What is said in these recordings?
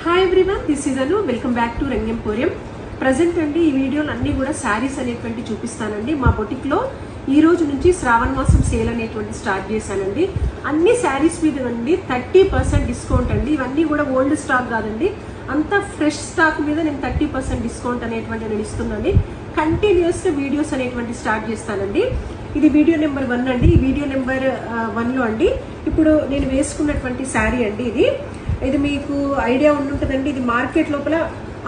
Hi everyone, this is Anu. Welcome back to Rang Emporium. Present అండి ఈ వీడియోలు అన్ని కూడా శారీస్ అనేటువంటి చూపిస్తానండి. మా బొటిక్ లో ఈ రోజు నుంచి శ్రావణ మాసం సేల్ అనేటువంటి స్టార్ట్ చేశానండి. అన్ని శారీస్ మీద అండి 30% డిస్కౌంట్ అండి. ఇవన్నీ కూడా ఓల్డ్ స్టాక్ కాదండి, అంతా ఫ్రెష్ స్టాక్ మీద నేను 30% డిస్కౌంట్ అనేటువంటి నేను ఇస్తున్నాను. కంటిన్యూస్ గా వీడియోస్ అనేటువంటి స్టార్ట్ చేస్తానండి. ఇది వీడియో నెంబర్ 1 అండి. ఈ వీడియో నెంబర్ 1 లో అండి ఇప్పుడు నేను వేసుకున్నటువంటి శారీ అండి. ఇది మీకు ఐడియా ఉంటుందండి. ఇది మార్కెట్ లోపల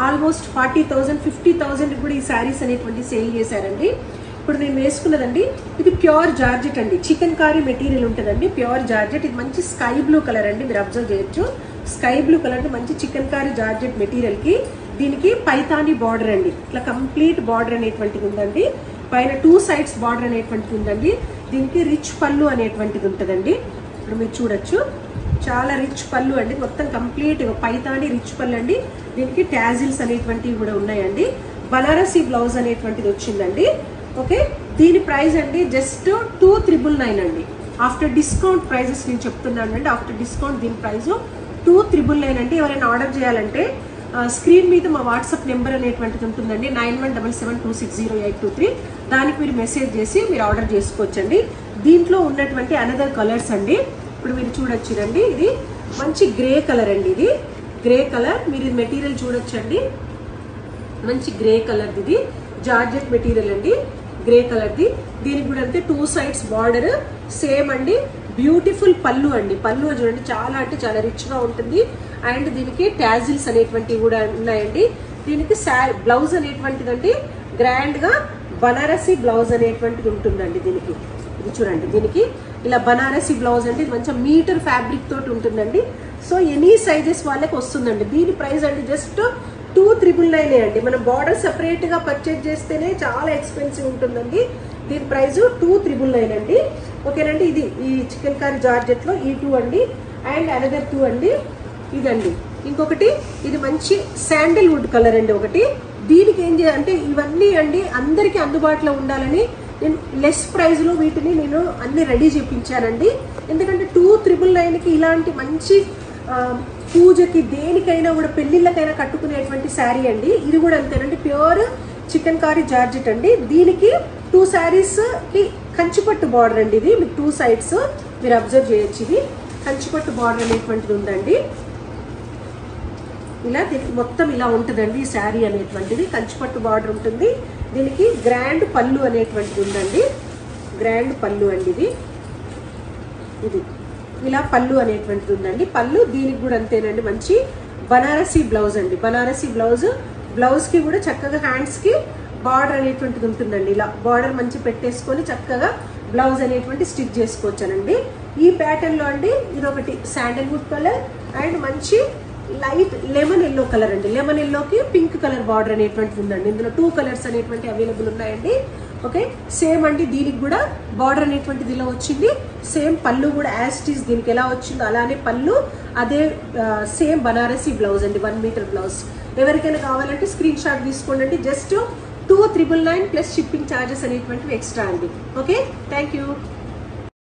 ఆల్మోస్ట్ 40,000 50,000 కూడా ఈ శారీస్ అనేటువంటి సేల్ చేశారండి. ఇప్పుడు నేను వేసుకున్నదండి ఇది ప్యూర్ జార్జెట్ అండి. చికెన్ కారీ మెటీరియల్ ఉంటుందండి, ప్యూర్ జార్జెట్. ఇది మంచి స్కై బ్లూ కలర్ అండి, మీరు అబ్జర్వ్ చేయొచ్చు. స్కై బ్లూ కలర్ మంచి చికెన్ కారీ జార్జెట్ మెటీరియల్ కి దీనికి పైతాని బార్డర్ అండి. ఇట్లా కంప్లీట్ బార్డర్ అనేటువంటిది ఉందండి. పైన 2 సైడ్స్ బార్డర్ అనేటువంటిది ఉందండి. దీనికి రిచ్ పళ్ళు అనేటువంటిది ఉంటుందండి. ఇప్పుడు మీరు చూడొచ్చు, చాలా రిచ్ పళ్ళు అండి. మొత్తం కంప్లీట్ పైతాని రిచ్ పళ్ళు అండి. దీనికి టాజిల్స్ అనేటువంటివి కూడా ఉన్నాయండి. బనారసీ బ్లౌజ్ అనేటువంటిది వచ్చిందండి. ఓకే, దీని ప్రైస్ అండి జస్ట్ 2,999 అండి. ఆఫ్టర్ డిస్కౌంట్ ప్రైజెస్ నేను చెప్తున్నాను అండి. ఆఫ్టర్ డిస్కౌంట్ దీని ప్రైస్ 2,999 అండి. ఎవరైనా ఆర్డర్ చేయాలంటే స్క్రీన్ మీద మా వాట్సాప్ నెంబర్ అనేటువంటిది ఉంటుందండి, 9177260823. దానికి మీరు మెసేజ్ చేసి మీరు ఆర్డర్ చేసుకోవచ్చండి. దీంట్లో ఉన్నటువంటి అనదర్ కలర్స్ అండి. ఇప్పుడు మీరు చూడొచ్చు రండి, ఇది మంచి గ్రే కలర్ అండి. ఇది గ్రే కలర్, మీరు మెటీరియల్ చూడొచ్చండి. మంచి గ్రే కలర్, ఇది జార్జెట్ మెటీరియల్ అండి, గ్రే కలర్ది. దీనికి కూడా అంతే 2 సైడ్స్ బార్డర్ సేమ్ అండి. బ్యూటిఫుల్ పళ్ళు అండి. పళ్ళు చూడండి, చాలా అంటే చాలా రిచ్ గా ఉంటుంది. అండ్ దీనికి టాజిల్స్ అనేటువంటివి కూడా ఉన్నాయండి. దీనికి బ్లౌజ్ అనేటువంటిది అండి గ్రాండ్ గా బనారసీ బ్లౌజ్ అనేటువంటిది ఉంటుందండి. దీనికి ఇది చూడండి, దీనికి ఇలా బనారసీ బ్లౌజ్ అండి. మంచి మీటర్ ఫ్యాబ్రిక్ తోటి ఉంటుందండి. సో ఎనీ సైజెస్ వాళ్ళకి వస్తుందండి. దీని ప్రైస్ అండి జస్ట్ 2,999 అండి. మనం బార్డర్ సెపరేట్ గా పర్చేజ్ చేస్తేనే చాలా ఎక్స్పెన్సివ్ ఉంటుందండి. దీని ప్రైస్ 2,999 అండి. ఓకేనండి, ఇది ఈ చికెన్ కారీ జార్జెట్ లో ఈ 2 అండి. అండ్ అనదర్ 2 అండి, ఇదండి. ఇంకొకటి ఇది మంచి శాండిల్ వుడ్ కలర్ అండి. ఒకటి దీనికి ఏం చేయాలంటే ఇవన్నీ అండి అందరికీ అందుబాటులో ఉండాలని నేను లెస్ ప్రైస్ లో వీటిని నేను అన్ని రెడీ చేయించానండి. ఎందుకంటే 2,999కి ఇలాంటి మంచి పూజకి దేనికైనా కూడా పెళ్లిళ్ళకైనా కట్టుకునేటువంటి శారీ అండి. ఇది కూడా అంతేనండి, ప్యూర్ చికెన్ కారీ జార్జెట్ అండి. దీనికి 2 శారీస్ కి కంచిపట్టు బార్డర్ అండి. ఇది మీకు 2 సైడ్స్ మీరు అబ్జర్వ్ చేయొచ్చు. ఇది కంచిపట్టు బార్డర్ అనేటువంటిది ఉందండి. ఇలా మొత్తం ఇలా ఉంటుందండి ఈ శారీ అనేటువంటిది. కంచిపట్టు బార్డర్ ఉంటుంది. దీనికి గ్రాండ్ పళ్ళు అనేటువంటిది ఉందండి. గ్రాండ్ పళ్ళు అండి. ఇది ఇలా పళ్ళు అనేటువంటిది ఉందండి. పళ్ళు దీనికి కూడా అంతేనండి, మంచి బనారసీ బ్లౌజ్ అండి. బనారసీ బ్లౌజ్ కి కూడా చక్కగా హ్యాండ్స్ కి బార్డర్ అనేటువంటిది ఉంటుందండి. ఇలా బార్డర్ మంచి పెట్టేసుకొని చక్కగా బ్లౌజ్ అనేటువంటి స్టిచ్ చేసుకోవచ్చానండి. ఈ ప్యాటర్న్ లో అండి ఇదొకటి శాండల్వుడ్ కలర్ అండ్ మంచి లైట్ లెమన్ ఎల్లో కలర్ అండి. లెమన్ ఎల్లోకి పింక్ కలర్ బార్డర్ అనేటువంటిది ఉందండి. ఇందులో 2 కలర్స్ అనేటువంటి అవైలబుల్ ఉన్నాయండి. ఓకే, సేమ్ అండి. దీనికి కూడా బార్డర్ అనేటువంటిది ఇలా వచ్చింది. సేమ్ పళ్ళు కూడా యాజ్ ఇట్ ఈస్ దీనికి ఎలా వచ్చిందో అలానే పళ్ళు, అదే సేమ్ బనారసీ బ్లౌజ్ అండి, 1 మీటర్ బ్లౌజ్. ఎవరికైనా కావాలంటే స్క్రీన్ షాట్ తీసుకోండి. జస్ట్ 2,999 ప్లస్ షిప్పింగ్ ఛార్జెస్ అనేటువంటివి ఎక్స్ట్రా అండి. Okay, thank you.